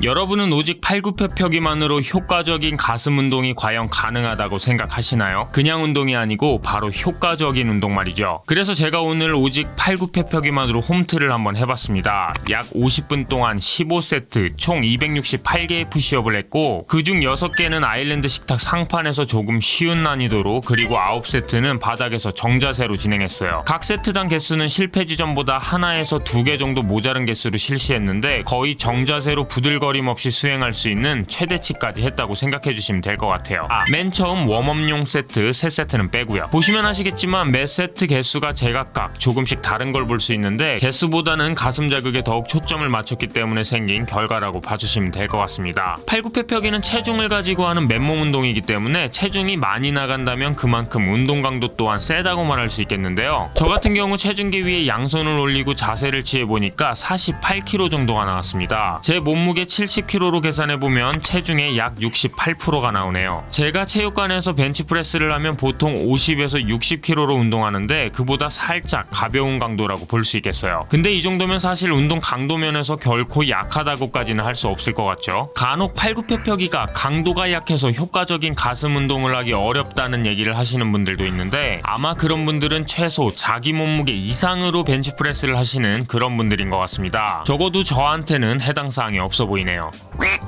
여러분은 오직 팔굽혀펴기만으로 효과적인 가슴 운동이 과연 가능하다고 생각하시나요? 그냥 운동이 아니고 바로 효과적인 운동 말이죠. 그래서 제가 오늘 오직 팔굽혀펴기만으로 홈트를 한번 해봤습니다. 약 50분 동안 15세트 총 268개의 푸시업을 했고 그중 6개는 아일랜드 식탁 상판에서 조금 쉬운 난이도로, 그리고 9세트는 바닥에서 정자세로 진행했어요. 각 세트당 개수는 실패 지점보다 하나에서 2개 정도 모자른 개수로 실시했는데 거의 정자세로 부들거림 없이 수행할 수 있는 최대치까지 했다고 생각해주시면 될 것 같아요. 맨 처음 웜업용 세트 3세트는 빼고요. 보시면 아시겠지만 매 세트 개수가 제각각 조금씩 다른 걸 볼 수 있는데 개수보다는 가슴 자극에 더욱 초점을 맞췄기 때문에 생긴 결과라고 봐주시면 될 것 같습니다. 팔굽혀펴기는 체중을 가지고 하는 맨몸 운동이기 때문에 체중이 많이 나간다면 그만큼 운동 강도 또한 세다고 말할 수 있겠는데요. 저 같은 경우 체중계 위에 양손을 올리고 자세를 취해보니까 48kg 정도가 나왔습니다. 제 몸무게 70kg로 계산해보면 체중의 약 68%가 나오네요. 제가 체육관에서 벤치프레스를 하면 보통 50에서 60kg로 운동하는데 그보다 살짝 가벼운 강도라고 볼 수 있겠어요. 근데 이 정도면 사실 운동 강도 면에서 결코 약하다고까지는 할 수 없을 것 같죠. 간혹 팔굽혀펴기가 강도가 약해서 효과적인 가슴 운동을 하기 어렵다는 얘기를 하시는 분들도 있는데 아마 그런 분들은 최소 자기 몸무게 이상으로 벤치프레스를 하시는 그런 분들인 것 같습니다. 적어도 저한테는 해당 사항이 없어 보이네요.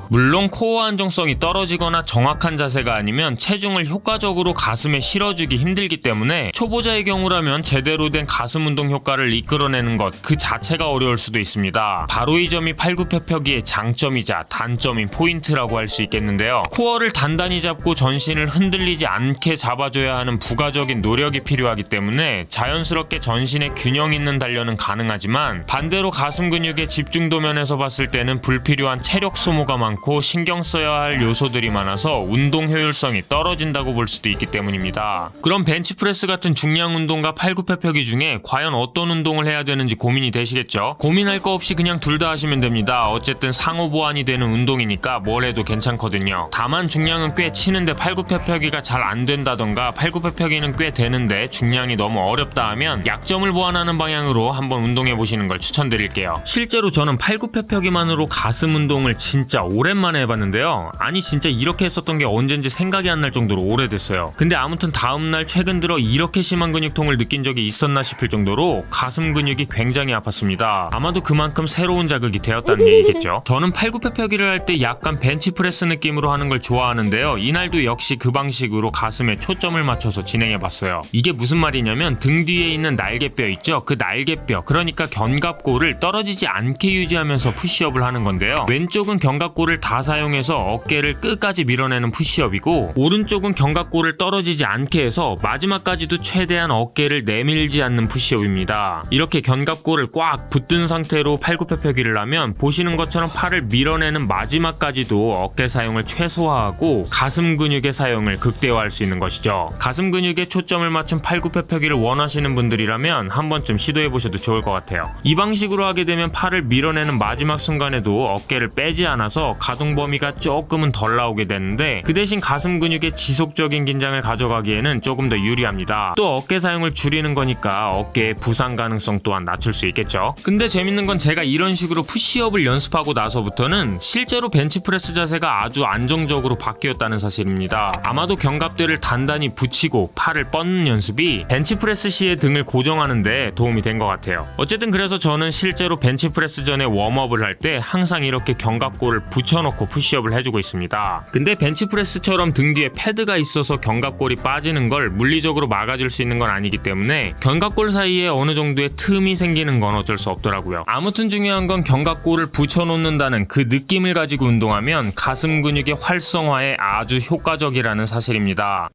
물론 코어 안정성이 떨어지거나 정확한 자세가 아니면 체중을 효과적으로 가슴에 실어주기 힘들기 때문에 초보자의 경우라면 제대로 된 가슴 운동 효과를 이끌어내는 것 그 자체가 어려울 수도 있습니다. 바로 이 점이 팔굽혀펴기의 장점이자 단점인 포인트라고 할 수 있겠는데요. 코어를 단단히 잡고 전신을 흔들리지 않게 잡아줘야 하는 부가적인 노력이 필요하기 때문에 자연스럽게 전신의 균형 있는 단련은 가능하지만 반대로 가슴 근육의 집중도 면에서 봤을 때는 불필요한 체력 소모가 많고 신경 써야 할 요소들이 많아서 운동 효율성이 떨어진다고 볼 수도 있기 때문입니다. 그럼 벤치프레스 같은 중량 운동과 팔굽혀펴기 중에 과연 어떤 운동을 해야 되는지 고민이 되시겠죠? 고민할 거 없이 그냥 둘 다 하시면 됩니다. 어쨌든 상호 보완이 되는 운동이니까 뭘 해도 괜찮거든요. 다만 중량은 꽤 치는데 팔굽혀펴기가 잘 안 된다던가 팔굽혀펴기는 꽤 되는데 중량이 너무 어렵다 하면 약점을 보완하는 방향으로 한번 운동해 보시는 걸 추천드릴게요. 실제로 저는 팔굽혀펴기만으로 가슴 운동을 진짜 오랜만에 해봤는데요. 아니 진짜 이렇게 했었던 게 언젠지 생각이 안 날 정도로 오래됐어요. 근데 아무튼 다음날 최근 들어 이렇게 심한 근육통을 느낀 적이 있었나 싶을 정도로 가슴 근육이 굉장히 아팠습니다. 아마도 그만큼 새로운 자극이 되었다는 얘기겠죠. 저는 팔굽혀펴기를 할 때 약간 벤치프레스 느낌으로 하는 걸 좋아하는데요. 이날도 역시 그 방식으로 가슴에 초점을 맞춰서 진행해봤어요. 이게 무슨 말이냐면 등 뒤에 있는 날개뼈 있죠? 그 날개뼈, 그러니까 견갑골을 떨어지지 않게 유지하면서 푸시업을 하는 건데요. 왼쪽은 견갑골을 다 사용해서 어깨를 끝까지 밀어내는 푸시업이고 오른쪽은 견갑골을 떨어지지 않게 해서 마지막까지도 최대한 어깨를 내밀지 않는 푸시업입니다. 이렇게 견갑골을 꽉 붙든 상태로 팔굽혀펴기를 하면 보시는 것처럼 팔을 밀어내는 마지막까지도 어깨 사용을 최소화하고 가슴 근육의 사용을 극대화할 수 있는 것이죠. 가슴 근육에 초점을 맞춘 팔굽혀펴기를 원하시는 분들이라면 한 번쯤 시도해보셔도 좋을 것 같아요. 이 방식으로 하게 되면 팔을 밀어내는 마지막 순간에도 어깨를 빼지 않아서 가동 범위가 조금은 덜 나오게 되는데 그 대신 가슴 근육의 지속적인 긴장을 가져가기에는 조금 더 유리합니다. 또 어깨 사용을 줄이는 거니까 어깨의 부상 가능성 또한 낮출 수 있겠죠. 근데 재밌는 건 제가 이런 식으로 푸시업을 연습하고 나서부터는 실제로 벤치프레스 자세가 아주 안정적으로 바뀌었다는 사실입니다. 아마도 견갑대를 단단히 붙이고 팔을 뻗는 연습이 벤치프레스 시에 등을 고정하는 데 도움이 된 것 같아요. 어쨌든 그래서 저는 실제로 벤치프레스 전에 웜업을 할 때 항상 이렇게 견갑골을 붙여놓고 푸시업을 해주고 있습니다. 근데 벤치프레스처럼 등 뒤에 패드가 있어서 견갑골이 빠지는 걸 물리적으로 막아줄 수 있는 건 아니기 때문에 견갑골 사이에 어느 정도의 틈이 생기는 건 어쩔 수 없더라고요. 아무튼 중요한 건 견갑골을 붙여놓는다는 그 느낌을 가지고 운동하면 가슴 근육의 활성화에 아주 효과적이라는 사실입니다.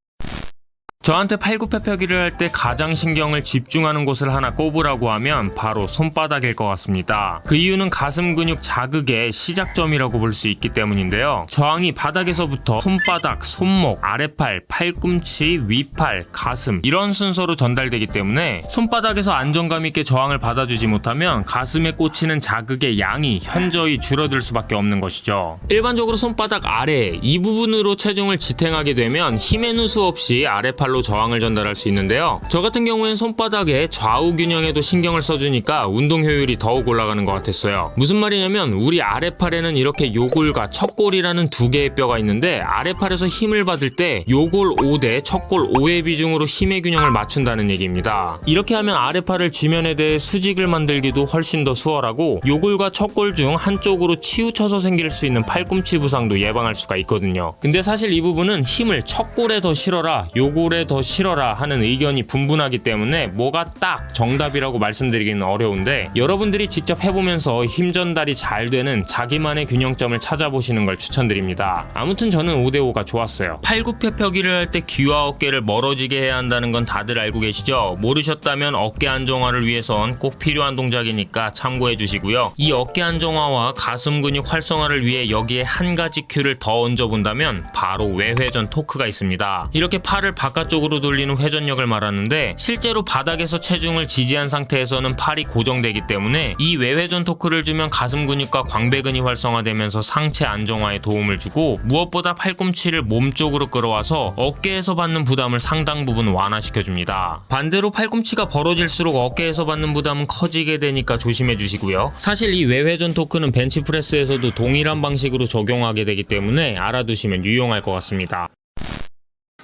저한테 팔굽혀펴기를 할 때 가장 신경을 집중하는 곳을 하나 꼽으라고 하면 바로 손바닥일 것 같습니다. 그 이유는 가슴 근육 자극의 시작점이라고 볼 수 있기 때문인데요. 저항이 바닥에서부터 손바닥, 손목, 아래팔, 팔꿈치, 위팔, 가슴 이런 순서로 전달되기 때문에 손바닥에서 안정감 있게 저항을 받아주지 못하면 가슴에 꽂히는 자극의 양이 현저히 줄어들 수밖에 없는 것이죠. 일반적으로 손바닥 아래 이 부분으로 체중을 지탱하게 되면 힘의 누수 없이 아래팔로 발로 저항을 전달할 수 있는데요. 저 같은 경우엔 손바닥의 좌우 균형에도 신경을 써주니까 운동 효율이 더욱 올라가는 것 같았어요. 무슨 말이냐면 우리 아래팔에는 이렇게 요골과 척골이라는 두 개의 뼈가 있는데 아래팔에서 힘을 받을 때 요골 5대 척골 5의 비중으로 힘의 균형을 맞춘다는 얘기입니다. 이렇게 하면 아래팔을 지면에 대해 수직을 만들기도 훨씬 더 수월하고 요골과 척골 중 한쪽으로 치우쳐서 생길 수 있는 팔꿈치 부상도 예방할 수가 있거든요. 근데 사실 이 부분은 힘을 척골에 더 실어라 요골에 더 실어라 하는 의견이 분분하기 때문에 뭐가 딱 정답이라고 말씀드리기는 어려운데 여러분들이 직접 해보면서 힘 전달이 잘 되는 자기만의 균형점을 찾아보시는 걸 추천드립니다. 아무튼 저는 5대5가 좋았어요. 팔굽혀펴기를 할 때 귀와 어깨를 멀어지게 해야 한다는 건 다들 알고 계시죠? 모르셨다면 어깨 안정화를 위해선 꼭 필요한 동작이니까 참고해 주시고요. 이 어깨 안정화와 가슴 근육 활성화를 위해 여기에 한 가지 큐를 더 얹어본다면 바로 외회전 토크가 있습니다. 이렇게 팔을 바깥쪽으로 돌리는 회전력을 말하는데 실제로 바닥에서 체중을 지지한 상태에서는 팔이 고정되기 때문에 이 외회전 토크를 주면 가슴 근육과 광배근이 활성화되면서 상체 안정화에 도움을 주고 무엇보다 팔꿈치를 몸쪽으로 끌어와서 어깨에서 받는 부담을 상당 부분 완화시켜줍니다. 반대로 팔꿈치가 벌어질수록 어깨에서 받는 부담은 커지게 되니까 조심해 주시고요. 사실 이 외회전 토크는 벤치프레스에서도 동일한 방식으로 적용하게 되기 때문에 알아두시면 유용할 것 같습니다.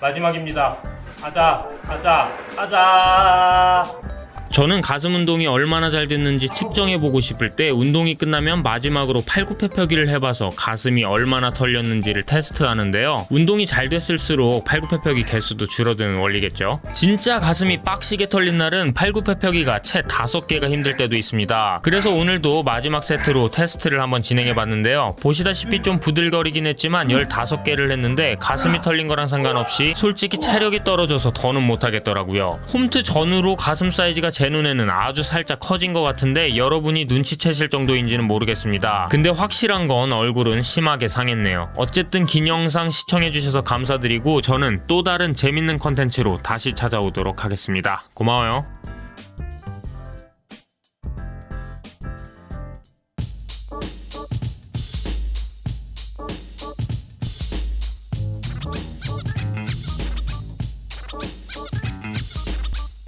마지막입니다. 가자. 저는 가슴 운동이 얼마나 잘 됐는지 측정해보고 싶을 때 운동이 끝나면 마지막으로 팔굽혀펴기를 해봐서 가슴이 얼마나 털렸는지를 테스트하는데요. 운동이 잘 됐을수록 팔굽혀펴기 개수도 줄어드는 원리겠죠. 진짜 가슴이 빡시게 털린 날은 팔굽혀펴기가 채 5개가 힘들 때도 있습니다. 그래서 오늘도 마지막 세트로 테스트를 한번 진행해봤는데요. 보시다시피 좀 부들거리긴 했지만 15개를 했는데 가슴이 털린 거랑 상관없이 솔직히 체력이 떨어져서 더는 못하겠더라고요. 홈트 전후로 가슴 사이즈가 제 눈에는 아주 살짝 커진 것 같은데 여러분이 눈치채실 정도인지는 모르겠습니다. 근데 확실한 건 얼굴은 심하게 상했네요. 어쨌든 긴 영상 시청해주셔서 감사드리고 저는 또 다른 재밌는 컨텐츠로 다시 찾아오도록 하겠습니다. 고마워요.